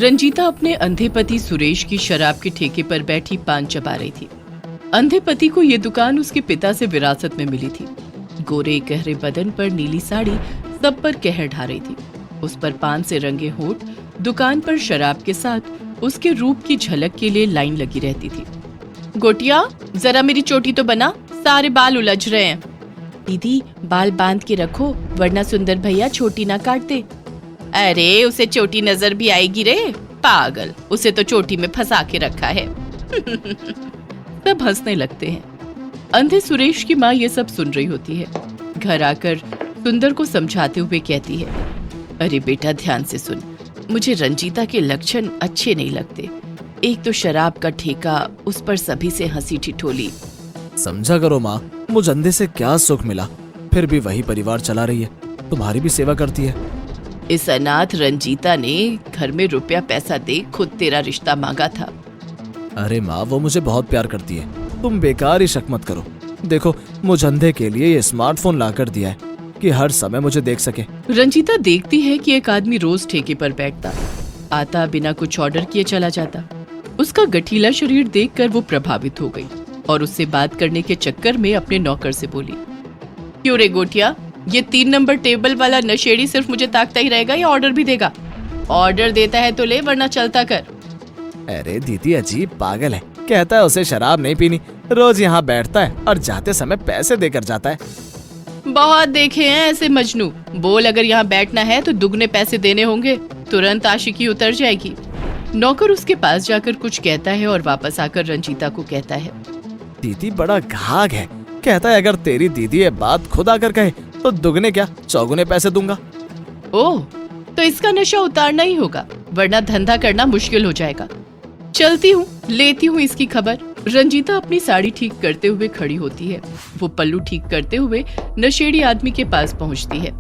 रंजीता अपने अंधे पति सुरेश की शराब के ठेके पर बैठी पान चबा रही थी। अंधे पति को ये दुकान उसके पिता से विरासत में मिली थी। गोरे गहरे बदन पर नीली साड़ी सब पर कहर ढा रही थी। उस पर पान से रंगे होठ, दुकान पर शराब के साथ उसके रूप की झलक के लिए लाइन लगी रहती थी। गोटिया, जरा मेरी चोटी तो बना, सारे बाल उलझ रहे हैं। दीदी, बाल बांध के रखो वरना सुंदर भैया छोटी ना काट दे। अरे उसे चोटी नजर भी आएगी रे पागल, उसे तो चोटी में फंसा के रखा है। सब हंसने लगते हैं। अंधे सुरेश की माँ ये सब सुन रही होती है। घर आकर सुंदर को समझाते हुए कहती है, अरे बेटा ध्यान से सुन, मुझे रंजीता के लक्षण अच्छे नहीं लगते। एक तो शराब का ठेका, उस पर सभी से हंसी ठिठोली। समझा करो माँ, मुझ अंधे से क्या सुख मिला, फिर भी वही परिवार चला रही है, तुम्हारी भी सेवा करती है। इस अनाथ रंजीता ने घर में रुपया पैसा दे खुद तेरा रिश्ता मांगा था। अरे माँ, वो मुझे बहुत प्यार करती है, तुम बेकार ही शक मत करो। देखो, मुझ अंधे के लिए ये स्मार्टफोन लाकर दिया है कि हर समय मुझे देख सके। रंजीता देखती है कि एक आदमी रोज ठेके पर बैठता, आता, बिना कुछ ऑर्डर किए चला जाता। उसका गठीला शरीर देखकर वो प्रभावित हो गई और उससे बात करने के चक्कर में अपने नौकर से बोली, क्यों रे गोटिया, ये 3 नंबर टेबल वाला नशेड़ी सिर्फ मुझे ताकता ही रहेगा या ऑर्डर भी देगा? ऑर्डर देता है तो ले, वरना चलता कर। अरे दीदी अजीब पागल है, कहता है उसे शराब नहीं पीनी, रोज यहाँ बैठता है और जाते समय पैसे देकर जाता है। बहुत देखे हैं ऐसे मजनू। बोल अगर यहाँ बैठना है तो दुगने पैसे देने होंगे, तुरंत आशिकी उतर जाएगी। नौकर उसके पास जाकर कुछ कहता है और वापस आकर रंजीता को कहता है, दीदी बड़ा घाघ है, कहता है अगर तेरी दीदी ये बात खुद आकर कहे तो दुगने क्या चौगुने पैसे दूंगा। ओह, तो इसका नशा उतारना ही होगा, वरना धंधा करना मुश्किल हो जाएगा। चलती हूँ, लेती हूँ इसकी खबर। रंजीता अपनी साड़ी ठीक करते हुए खड़ी होती है। वो पल्लू ठीक करते हुए नशेड़ी आदमी के पास पहुँचती है।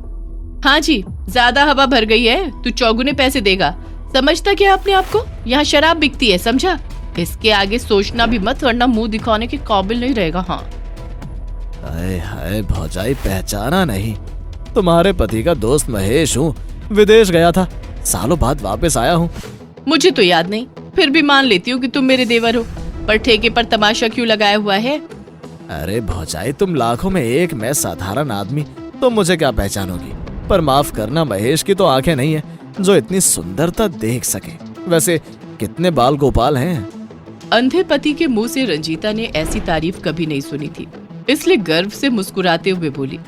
हाँ जी, ज्यादा हवा भर गई है, तू चौगुने पैसे देगा। समझता क्या अपने आप को? यहाँ शराब बिकती है, समझा? इसके आगे सोचना भी मत, वरना मुंह दिखाने के काबिल नहीं रहेगा। हाँ। हाय हाय भौजाई, पहचाना नहीं? तुम्हारे पति का दोस्त महेश हूँ, विदेश गया था, सालों बाद वापस आया हूँ। मुझे तो याद नहीं, फिर भी मान लेती हूँ कि तुम मेरे देवर हो, पर ठेके पर तमाशा क्यों लगाया हुआ है? अरे भौजाई, तुम लाखों में एक, मैं साधारण आदमी, तुम मुझे क्या पहचानोगी? पर माफ करना, महेश की तो आंखें नहीं है जो इतनी सुंदरता देख सके। वैसे कितने बाल गोपाल हैं? अंधे पति के मुंह से रंजीता ने ऐसी तारीफ कभी नहीं सुनी थी, इसलिए गर्व से मुस्कुराते हुए बोली,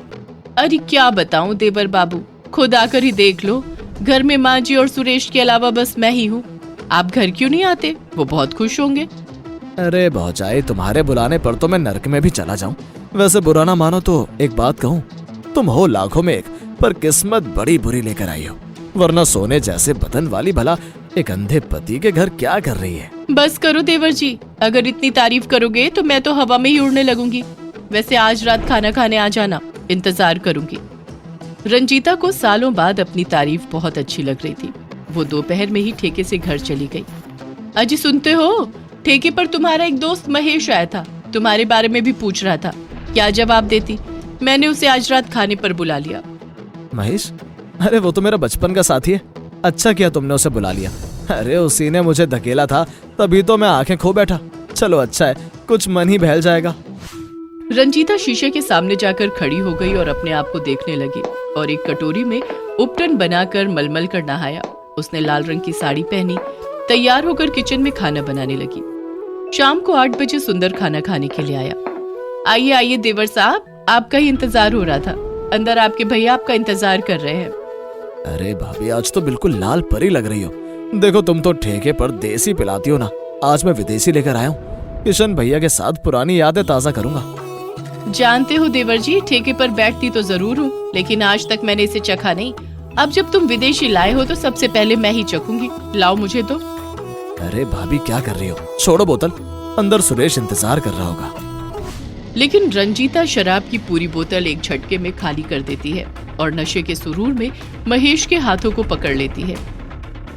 अरे क्या बताऊं देवर बाबू, खुद आकर ही देख लो। घर में माँ जी और सुरेश के अलावा बस मैं ही हूँ। आप घर क्यों नहीं आते? वो बहुत खुश होंगे। अरे भौजाई, तुम्हारे बुलाने पर तो मैं नर्क में भी चला जाऊं। वैसे बुरा ना मानो तो एक बात कहूं, तुम हो लाखों में एक, पर किस्मत बड़ी बुरी लेकर आई हो, वरना सोने जैसे बदन वाली भला एक अंधे पति के घर क्या कर रही है? बस करो देवर जी, अगर इतनी तारीफ करोगे तो मैं तो हवा में ही उड़ने लगूंगी। वैसे आज रात खाना खाने आ जाना, इंतजार करूंगी। रंजीता को सालों बाद अपनी तारीफ बहुत अच्छी लग रही थी। वो दोपहर में ही ठेके से घर चली गई। अजी सुनते हो, ठेके पर तुम्हारा एक दोस्त महेश आया था, तुम्हारे बारे में भी पूछ रहा था। क्या जवाब देती? मैंने उसे आज रात खाने पर बुला लिया। महेश? अरे वो तो मेरा बचपन का साथी है, अच्छा किया तुमने उसे बुला लिया। अरे उसी ने मुझे धकेला था, तभी तो मैं आंखें खो बैठा। चलो अच्छा है, कुछ मन ही बहल जाएगा। रंजीता शीशे के सामने जाकर खड़ी हो गई और अपने आप को देखने लगी और एक कटोरी में उपटन बनाकर मलमल कर नहाया। उसने लाल रंग की साड़ी पहनी, तैयार होकर किचन में खाना बनाने लगी। शाम को 8 बजे सुंदर खाना खाने के लिए आया। आइए आइए देवर साहब, आपका ही इंतजार हो रहा था, अंदर आपके भैया आपका इंतजार कर रहे हैं। अरे भाभी, आज तो बिल्कुल लाल परी लग रही हो। देखो, तुम तो ठेके पर देसी पिलाती हो ना, आज मैं विदेशी लेकर आया हूँ। किशन भैया के साथ पुरानी यादें ताजा करूंगा। जानते हो देवर जी, ठेके पर बैठती तो जरूर हूँ, लेकिन आज तक मैंने इसे चखा नहीं। अब जब तुम विदेशी लाए हो तो सबसे पहले मैं ही चखूंगी। लाओ मुझे तो। अरे भाभी, क्या कर रही हो? छोड़ो बोतल, अंदर सुरेश इंतजार कर रहा होगा। लेकिन रंजीता शराब की पूरी बोतल एक झटके में खाली कर देती है और नशे के सुरूर में महेश के हाथों को पकड़ लेती है।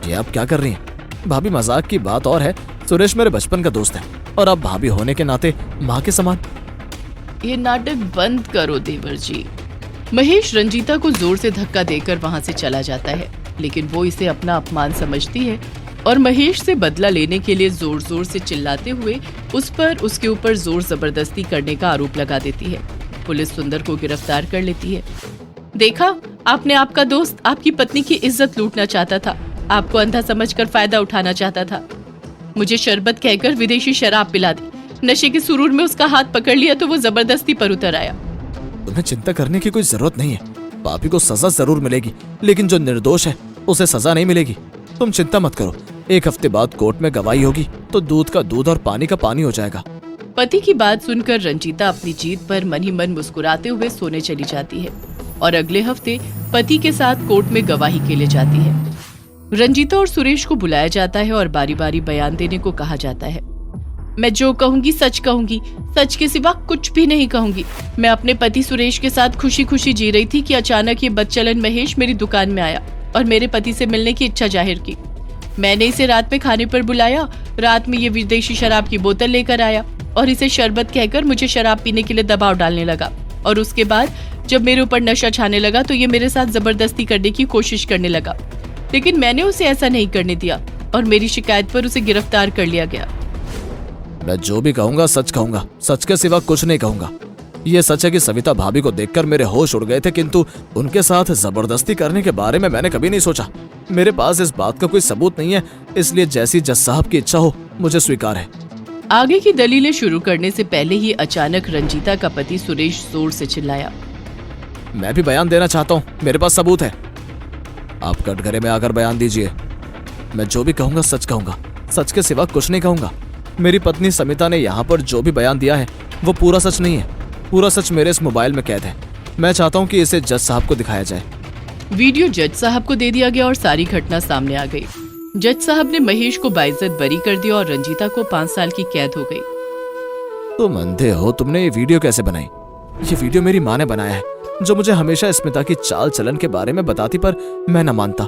ये आप क्या कर रही हैं? भाभी, मजाक की बात और है, सुरेश मेरे बचपन का दोस्त है और अब भाभी होने के नाते माँ के समान। ये नाटक बंद करो देवर जी। महेश रंजीता को जोर से धक्का देकर वहां से चला जाता है, लेकिन वो इसे अपना अपमान समझती है और महेश से बदला लेने के लिए जोर जोर से चिल्लाते हुए उस पर उसके ऊपर जोर जबरदस्ती करने का आरोप लगा देती है। पुलिस सुंदर को गिरफ्तार कर लेती है। देखा, आपने आपका दोस्त आपकी पत्नी की इज्जत लूटना चाहता था, आपको अंधा समझकर फायदा उठाना चाहता था। मुझे शरबत कहकर विदेशी शराब पिला दी, नशे के सुरूर में उसका हाथ पकड़ लिया तो वो जबरदस्ती पर उतर आया। तुम्हें चिंता करने की कोई जरूरत नहीं है। पापी को सजा जरूर मिलेगी, लेकिन जो निर्दोष है उसे सजा नहीं मिलेगी। तुम चिंता मत करो, 1 हफ्ते बाद कोर्ट में गवाही होगी तो दूध का दूध और पानी का पानी हो जाएगा। पति की बात सुनकर रंजीता अपनी जीत पर मन ही मन मुस्कुराते हुए सोने चली जाती है और अगले हफ्ते पति के साथ कोर्ट में गवाही के लिए जाती है। रंजीता और सुरेश को बुलाया जाता है और बारी बारी बयान देने को कहा जाता है। मैं जो कहूंगी सच कहूंगी, सच के सिवा कुछ भी नहीं कहूंगी। मैं अपने पति सुरेश के साथ खुशी खुशी जी रही थी कि अचानक ये बदचलन महेश मेरी दुकान में आया और मेरे पति से मिलने की इच्छा जाहिर की। मैंने इसे रात में खाने पर बुलाया, रात में ये विदेशी शराब की बोतल लेकर आया और इसे शरबत कहकर मुझे शराब पीने के लिए दबाव डालने लगा और उसके बाद जब मेरे ऊपर नशा छाने लगा तो ये मेरे साथ जबरदस्ती करने की कोशिश करने लगा, लेकिन मैंने उसे ऐसा नहीं करने दिया और मेरी शिकायत पर उसे गिरफ्तार कर लिया गया। मैं जो भी कहूंगा सच कहूंगा, सच के सिवा कुछ नहीं कहूंगा। ये सच है कि सविता भाभी को देखकर मेरे होश उड़ गए थे, किंतु उनके साथ जबरदस्ती करने के बारे में मैंने कभी नहीं सोचा। मेरे पास इस बात का कोई सबूत नहीं है, इसलिए जैसी जज साहब की इच्छा हो मुझे स्वीकार है। आगे की दलीलें शुरू करने से पहले ही अचानक रंजीता का पति सुरेश जोर से चिल्लाया। मैं भी बयान देना चाहता हूँ, मेरे पास सबूत है। आप कटघरे में आकर बयान दीजिए। मैं जो भी कहूंगा सच कहूंगा, सच के सिवा कुछ नहीं कहूंगा। मेरी पत्नी समिता ने यहाँ पर जो भी बयान दिया है वो पूरा सच नहीं है। पूरा सच मेरे इस मोबाइल में कैद है। मैं चाहता हूँ कि इसे जज साहब को दिखाया जाए। वीडियो जज साहब को दे दिया गया और सारी घटना सामने आ गई। जज साहब ने महेश को बाइज्जत बरी कर दिया और रंजीता को 5 साल की कैद हो गई। तुम अंधे हो, तुमने ये वीडियो कैसे बनाई? ये वीडियो मेरी माँ ने बनाया है, जो मुझे हमेशा स्मिता की चाल चलन के बारे में बताती, पर मैं न मानता।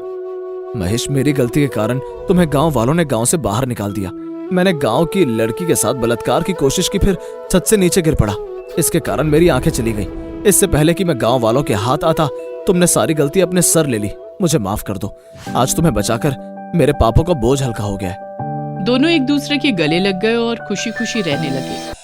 महेश, मेरी गलती के कारण तुम्हें गांव वालों ने गांव से बाहर निकाल दिया। मैंने गांव की लड़की के साथ बलात्कार की कोशिश की, फिर छत से नीचे गिर पड़ा। इसके कारण मेरी आंखें चली गई। इससे पहले कि मैं गांव वालों के हाथ आता, तुमने सारी गलती अपने सर ले ली। मुझे माफ कर दो। आज तुम्हें बचाकर मेरे पापों का बोझ हल्का हो गया है। दोनों एक दूसरे के गले लग गए और खुशी खुशी रहने लगे।